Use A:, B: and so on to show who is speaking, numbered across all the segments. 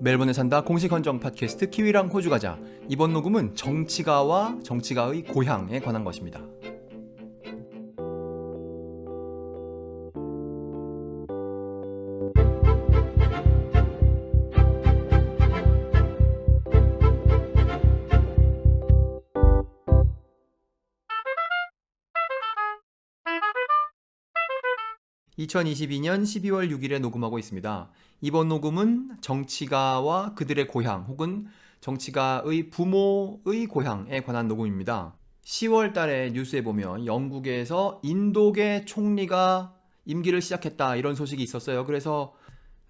A: 멜번에 산다 공식 헌정 팟캐스트 키위랑 호주 가자. 이번 녹음은 정치가와 정치가의 고향에 관한 것입니다. (2022년 12월 6일에) 녹음하고 있습니다. 이번 녹음은 정치가와 그들의 고향 혹은 정치가의 부모의 고향에 관한 녹음입니다. 10월 달에 뉴스에 보면 영국에서 인도계 총리가 임기를 시작했다 이런 소식이 있었어요. 그래서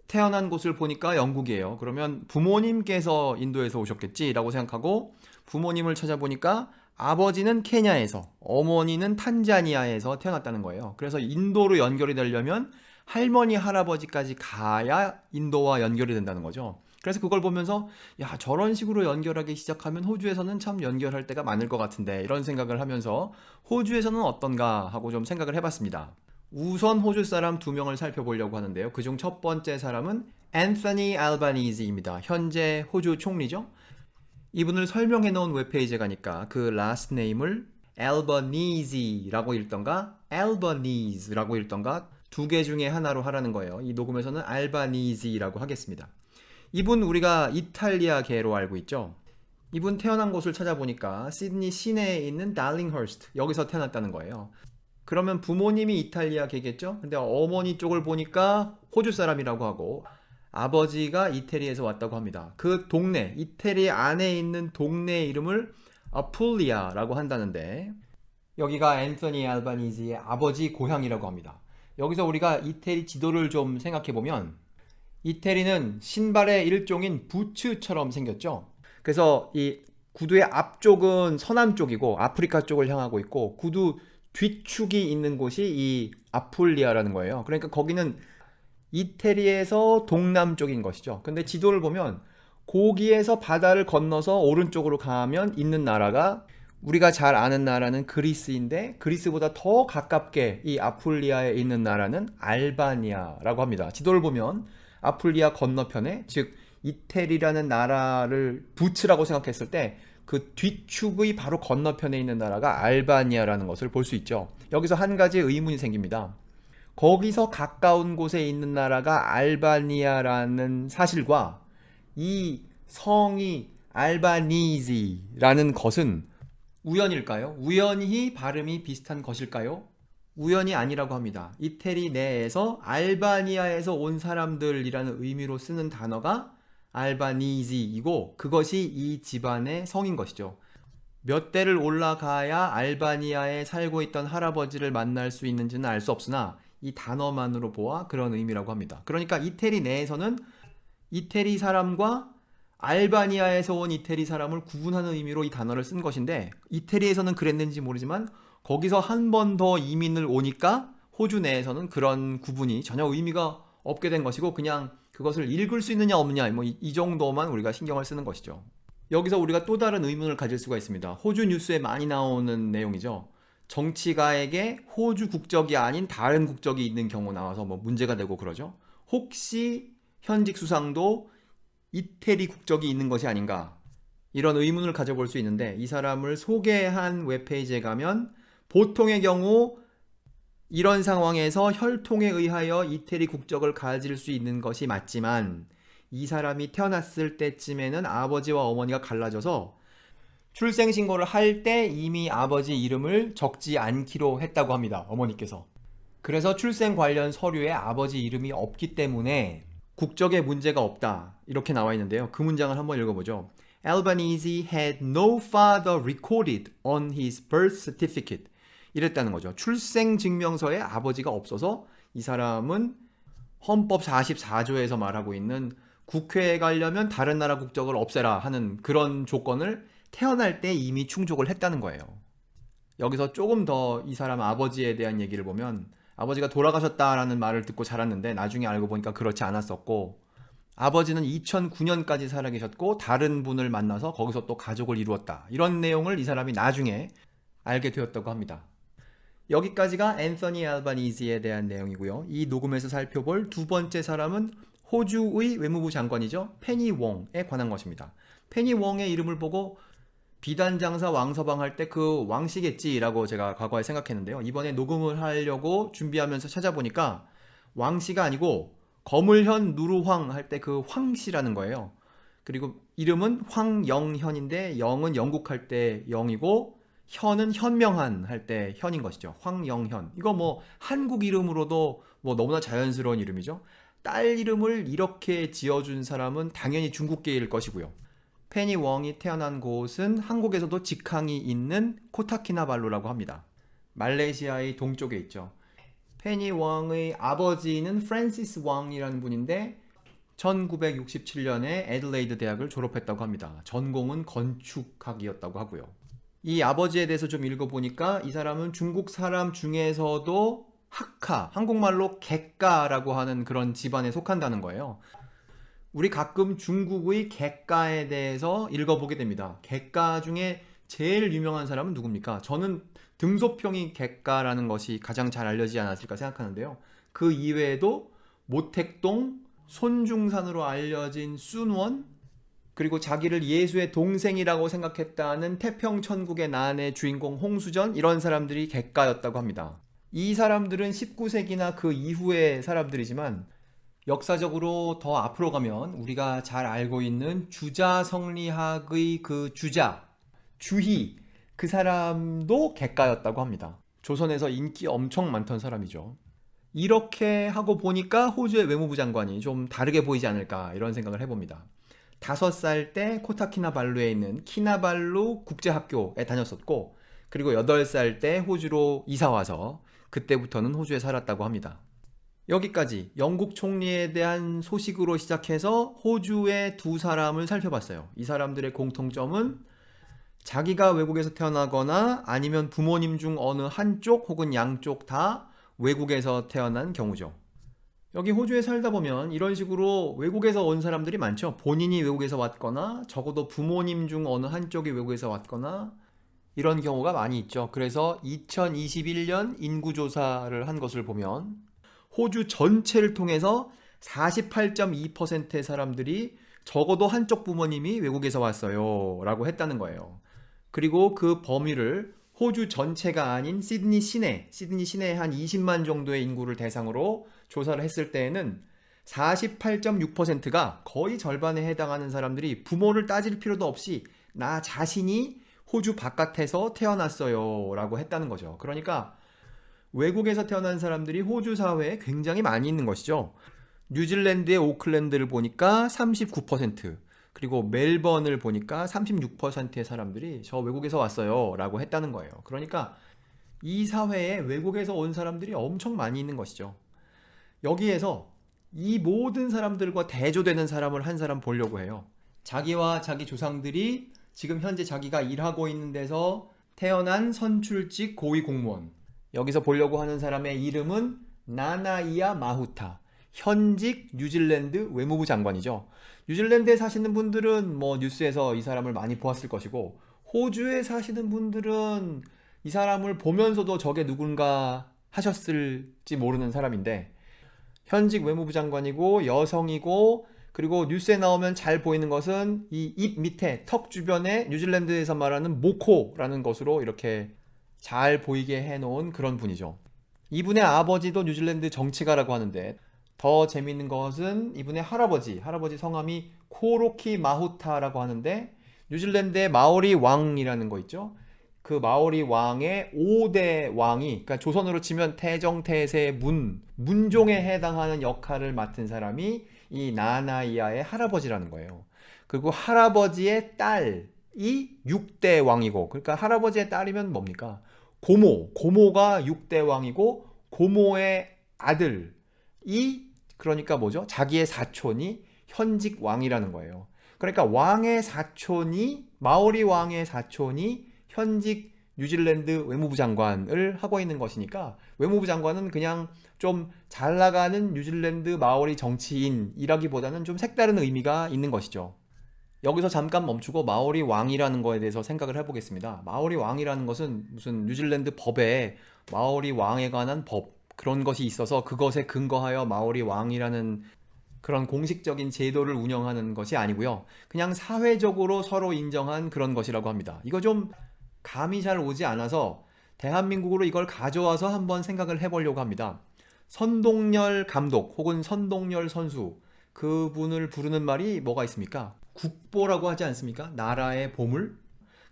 A: 태어난 곳을 보니까 영국이에요. 그러면 부모님께서 인도에서 오셨겠지라고 생각하고 부모님을 찾아보니까 아버지는 케냐에서, 어머니는 탄자니아에서 태어났다는 거예요. 그래서 인도로 연결이 되려면 할머니, 할아버지까지 가야 인도와 연결이 된다는 거죠. 그래서 그걸 보면서 야, 저런 식으로 연결하기 시작하면 호주에서는 참 연결할 때가 많을 것 같은데 이런 생각을 하면서 호주에서는 어떤가 하고 좀 생각을 해봤습니다. 우선 호주 사람 2명을 살펴보려고 하는데요. 그중 첫 번째 사람은 앤서니 알바니지입니다. 현재 호주 총리죠. 이분을 설명해 놓은 웹페이지에 가니까 그 last name을 Albanese라고 읽던가 Albanese라고 읽던가 두 개 중에 하나로 하라는 거예요. 이 녹음에서는 Albanese라고 하겠습니다. 이분 우리가 이탈리아계로 알고 있죠. 이분 태어난 곳을 찾아보니까 시드니 시내에 있는 달링허스트, 여기서 태어났다는 거예요. 그러면 부모님이 이탈리아계겠죠? 근데 어머니 쪽을 보니까 호주 사람이라고 하고 아버지가 이태리에서 왔다고 합니다. 그 동네, 이태리 안에 있는 동네 이름을 아풀리아라고 한다는데 여기가 앤서니 알바니지의 아버지 고향이라고 합니다. 여기서 우리가 이태리 지도를 좀 생각해보면 이태리는 신발의 일종인 부츠처럼 생겼죠. 그래서 이 구두의 앞쪽은 서남 쪽이고 아프리카 쪽을 향하고 있고 구두 뒤축이 있는 곳이 이 아풀리아라는 거예요. 그러니까 거기는 이태리에서 동남쪽인 것이죠. 근데 지도를 보면 거기에서 바다를 건너서 오른쪽으로 가면 있는 나라가 우리가 잘 아는 나라는 그리스인데 그리스보다 더 가깝게 이 아풀리아에 있는 나라는 알바니아라고 합니다. 지도를 보면 아풀리아 건너편에 즉 이태리라는 나라를 부츠라고 생각했을 때 그 뒤축의 바로 건너편에 있는 나라가 알바니아라는 것을 볼 수 있죠. 여기서 한 가지 의문이 생깁니다. 거기서 가까운 곳에 있는 나라가 알바니아라는 사실과 이 성이 알바니지라는 것은 우연일까요? 우연히 발음이 비슷한 것일까요? 우연이 아니라고 합니다. 이태리 내에서 알바니아에서 온 사람들이라는 의미로 쓰는 단어가 알바니지이고 그것이 이 집안의 성인 것이죠. 몇 대를 올라가야 알바니아에 살고 있던 할아버지를 만날 수 있는지는 알 수 없으나 이 단어만으로 보아 그런 의미라고 합니다. 그러니까 이태리 내에서는 이태리 사람과 알바니아에서 온 이태리 사람을 구분하는 의미로 이 단어를 쓴 것인데 이태리에서는 그랬는지 모르지만 거기서 한 번 더 이민을 오니까 호주 내에서는 그런 구분이 전혀 의미가 없게 된 것이고 그냥 그것을 읽을 수 있느냐 없느냐 이 정도만 우리가 신경을 쓰는 것이죠. 여기서 우리가 또 다른 의문을 가질 수가 있습니다. 호주 뉴스에 많이 나오는 내용이죠. 정치가에게 호주 국적이 아닌 다른 국적이 있는 경우 나와서 문제가 되고 그러죠. 혹시 현직 수상도 이태리 국적이 있는 것이 아닌가 이런 의문을 가져볼 수 있는데 이 사람을 소개한 웹페이지에 가면 보통의 경우 이런 상황에서 혈통에 의하여 이태리 국적을 가질 수 있는 것이 맞지만 이 사람이 태어났을 때쯤에는 아버지와 어머니가 갈라져서 출생신고를 할 때 이미 아버지 이름을 적지 않기로 했다고 합니다. 어머니께서. 그래서 출생 관련 서류에 아버지 이름이 없기 때문에 국적에 문제가 없다 이렇게 나와 있는데요. 그 문장을 한번 읽어보죠. Albanese had no father recorded on his birth certificate. 이랬다는 거죠. 출생증명서에 아버지가 없어서 이 사람은 헌법 44조에서 말하고 있는 국회에 가려면 다른 나라 국적을 없애라 하는 그런 조건을 태어날 때 이미 충족을 했다는 거예요. 여기서 조금 더 이 사람 아버지에 대한 얘기를 보면 아버지가 돌아가셨다라는 말을 듣고 자랐는데 나중에 알고 보니까 그렇지 않았었고 아버지는 2009년까지 살아계셨고 다른 분을 만나서 거기서 또 가족을 이루었다. 이런 내용을 이 사람이 나중에 알게 되었다고 합니다. 여기까지가 앤서니 알바니지에 대한 내용이고요. 이 녹음에서 살펴볼 두 번째 사람은 호주의 외무부 장관이죠. 페니 웡에 관한 것입니다. 페니 웡의 이름을 보고 비단장사 왕서방 할 때 그 왕씨겠지라고 제가 과거에 생각했는데요. 이번에 녹음을 하려고 준비하면서 찾아보니까 왕씨가 아니고 거물현 누르황 할 때 그 황씨라는 거예요. 그리고 이름은 황영현인데 영은 영국 할 때 영이고 현은 현명한 할 때 현인 것이죠. 황영현. 이거 뭐 한국 이름으로도 뭐 너무나 자연스러운 이름이죠. 딸 이름을 이렇게 지어준 사람은 당연히 중국계일 것이고요. 페니 웡이 태어난 곳은 한국에서도 직항이 있는 코타키나발루라고 합니다. 말레이시아의 동쪽에 있죠. 페니 웡의 아버지는 프랜시스 웡이라는 분인데 1967년에 애들레이드 대학을 졸업했다고 합니다. 전공은 건축학이었다고 하고요. 이 아버지에 대해서 좀 읽어보니까 이 사람은 중국 사람 중에서도 학하, 한국말로 객가라고 하는 그런 집안에 속한다는 거예요. 우리 가끔 중국의 객가에 대해서 읽어보게 됩니다. 객가 중에 제일 유명한 사람은 누굽니까? 저는 등소평이 객가라는 것이 가장 잘 알려지지 않았을까 생각하는데요. 그 이외에도 모택동, 손중산으로 알려진 순원, 그리고 자기를 예수의 동생이라고 생각했다는 태평천국의 난의 주인공 홍수전, 이런 사람들이 객가였다고 합니다. 이 사람들은 19세기나 그 이후의 사람들이지만 역사적으로 더 앞으로 가면 우리가 잘 알고 있는 주자성리학의 그 주자, 주희, 그 사람도 객가였다고 합니다. 조선에서 인기 엄청 많던 사람이죠. 이렇게 하고 보니까 호주의 외무부 장관이 좀 다르게 보이지 않을까 이런 생각을 해봅니다. 5살 때 코타키나발루에 있는 키나발루 국제학교에 다녔었고, 그리고 8살 때 호주로 이사와서 그때부터는 호주에 살았다고 합니다. 여기까지 영국 총리에 대한 소식으로 시작해서 호주의 두 사람을 살펴봤어요. 이 사람들의 공통점은 자기가 외국에서 태어나거나 아니면 부모님 중 어느 한쪽 혹은 양쪽 다 외국에서 태어난 경우죠. 여기 호주에 살다 보면 이런 식으로 외국에서 온 사람들이 많죠. 본인이 외국에서 왔거나 적어도 부모님 중 어느 한쪽이 외국에서 왔거나 이런 경우가 많이 있죠. 그래서 2021년 인구조사를 한 것을 보면 호주 전체를 통해서 48.2%의 사람들이 적어도 한쪽 부모님이 외국에서 왔어요 라고 했다는 거예요. 그리고 그 범위를 호주 전체가 아닌 시드니 시내에 한 20만 정도의 인구를 대상으로 조사를 했을 때에는 48.6%가 거의 절반에 해당하는 사람들이 부모를 따질 필요도 없이 나 자신이 호주 바깥에서 태어났어요 라고 했다는 거죠. 그러니까 외국에서 태어난 사람들이 호주 사회에 굉장히 많이 있는 것이죠. 뉴질랜드의 오클랜드를 보니까 39%, 그리고 멜번을 보니까 36%의 사람들이 저 외국에서 왔어요 라고 했다는 거예요. 그러니까 이 사회에 외국에서 온 사람들이 엄청 많이 있는 것이죠. 여기에서 이 모든 사람들과 대조되는 사람을 한 사람 보려고 해요. 자기와 자기 조상들이 지금 현재 자기가 일하고 있는 데서 태어난 선출직 고위 공무원, 여기서 보려고 하는 사람의 이름은 나나이아 마후타, 현직 뉴질랜드 외무부 장관이죠. 뉴질랜드에 사시는 분들은 뭐 뉴스에서 이 사람을 많이 보았을 것이고, 호주에 사시는 분들은 이 사람을 보면서도 저게 누군가 하셨을지 모르는 사람인데, 현직 외무부 장관이고 여성이고, 그리고 뉴스에 나오면 잘 보이는 것은 이 입 밑에 턱 주변에 뉴질랜드에서 말하는 모코라는 것으로 이렇게 잘 보이게 해놓은 그런 분이죠. 이분의 아버지도 뉴질랜드 정치가라고 하는데, 더 재미있는 것은 이분의 할아버지 성함이 코로키 마후타라고 하는데, 뉴질랜드의 마오리 왕이라는 거 있죠. 그 마오리 왕의 5대 왕이, 그러니까 조선으로 치면 태정태세 문종에 해당하는 역할을 맡은 사람이 이 나나이아의 할아버지라는 거예요. 그리고 할아버지의 딸이 6대 왕이고, 그러니까 할아버지의 딸이면 뭡니까? 고모가 6대 왕이고, 고모의 아들이, 그러니까 뭐죠? 자기의 사촌이 현직 왕이라는 거예요. 그러니까 마오리 왕의 사촌이 현직 뉴질랜드 외무부 장관을 하고 있는 것이니까, 외무부 장관은 그냥 좀 잘 나가는 뉴질랜드 마오리 정치인이라기보다는 좀 색다른 의미가 있는 것이죠. 여기서 잠깐 멈추고 마오리 왕이라는 거에 대해서 생각을 해보겠습니다. 마오리 왕이라는 것은 무슨 뉴질랜드 법에 마오리 왕에 관한 법, 그런 것이 있어서 그것에 근거하여 마오리 왕이라는 그런 공식적인 제도를 운영하는 것이 아니고요. 그냥 사회적으로 서로 인정한 그런 것이라고 합니다. 이거 좀 감이 잘 오지 않아서 대한민국으로 이걸 가져와서 한번 생각을 해보려고 합니다. 선동열 감독 혹은 선동열 선수, 그분을 부르는 말이 뭐가 있습니까? 국보라고 하지 않습니까? 나라의 보물?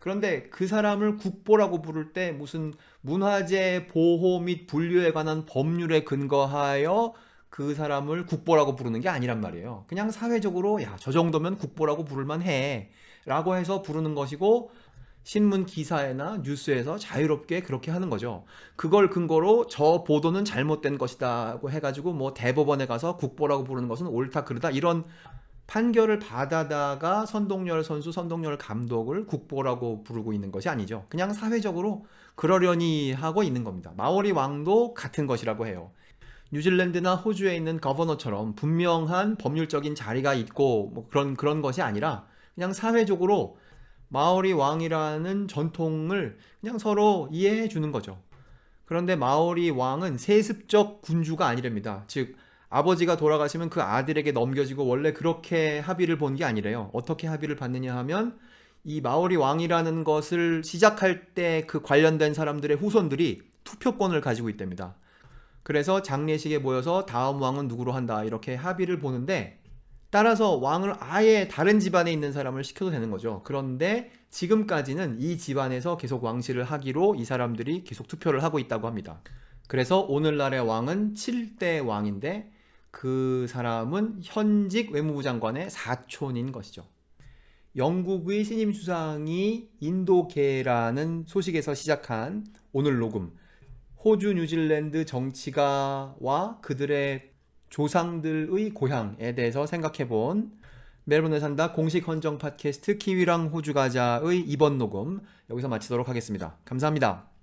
A: 그런데 그 사람을 국보라고 부를 때 무슨 문화재 보호 및 분류에 관한 법률에 근거하여 그 사람을 국보라고 부르는 게 아니란 말이에요. 그냥 사회적으로 야, 저 정도면 국보라고 부를만 해 라고 해서 부르는 것이고, 신문 기사에나 뉴스에서 자유롭게 그렇게 하는 거죠. 그걸 근거로 저 보도는 잘못된 것이다고 해가지고 뭐 대법원에 가서 국보라고 부르는 것은 옳다 그르다 이런 판결을 받아다가 선동열 선수, 선동열 감독을 국보라고 부르고 있는 것이 아니죠. 그냥 사회적으로 그러려니 하고 있는 겁니다. 마오리 왕도 같은 것이라고 해요. 뉴질랜드나 호주에 있는 거버너처럼 분명한 법률적인 자리가 있고 뭐 그런 것이 아니라 그냥 사회적으로 마오리 왕이라는 전통을 그냥 서로 이해해 주는 거죠. 그런데 마오리 왕은 세습적 군주가 아니랍니다. 즉 아버지가 돌아가시면 그 아들에게 넘겨지고 원래 그렇게 합의를 본 게 아니래요. 어떻게 합의를 봤느냐 하면 이 마오리 왕이라는 것을 시작할 때 그 관련된 사람들의 후손들이 투표권을 가지고 있답니다. 그래서 장례식에 모여서 다음 왕은 누구로 한다 이렇게 합의를 보는데, 따라서 왕을 아예 다른 집안에 있는 사람을 시켜도 되는 거죠. 그런데 지금까지는 이 집안에서 계속 왕실을 하기로 이 사람들이 계속 투표를 하고 있다고 합니다. 그래서 오늘날의 왕은 7대 왕인데 그 사람은 현직 외무부 장관의 사촌인 것이죠. 영국의 신임 수상이 인도계라는 소식에서 시작한 오늘 녹음, 호주 뉴질랜드 정치가와 그들의 조상들의 고향에 대해서 생각해본 멜번에 산다 공식 헌정 팟캐스트 키위랑 호주 가자의 이번 녹음 여기서 마치도록 하겠습니다. 감사합니다.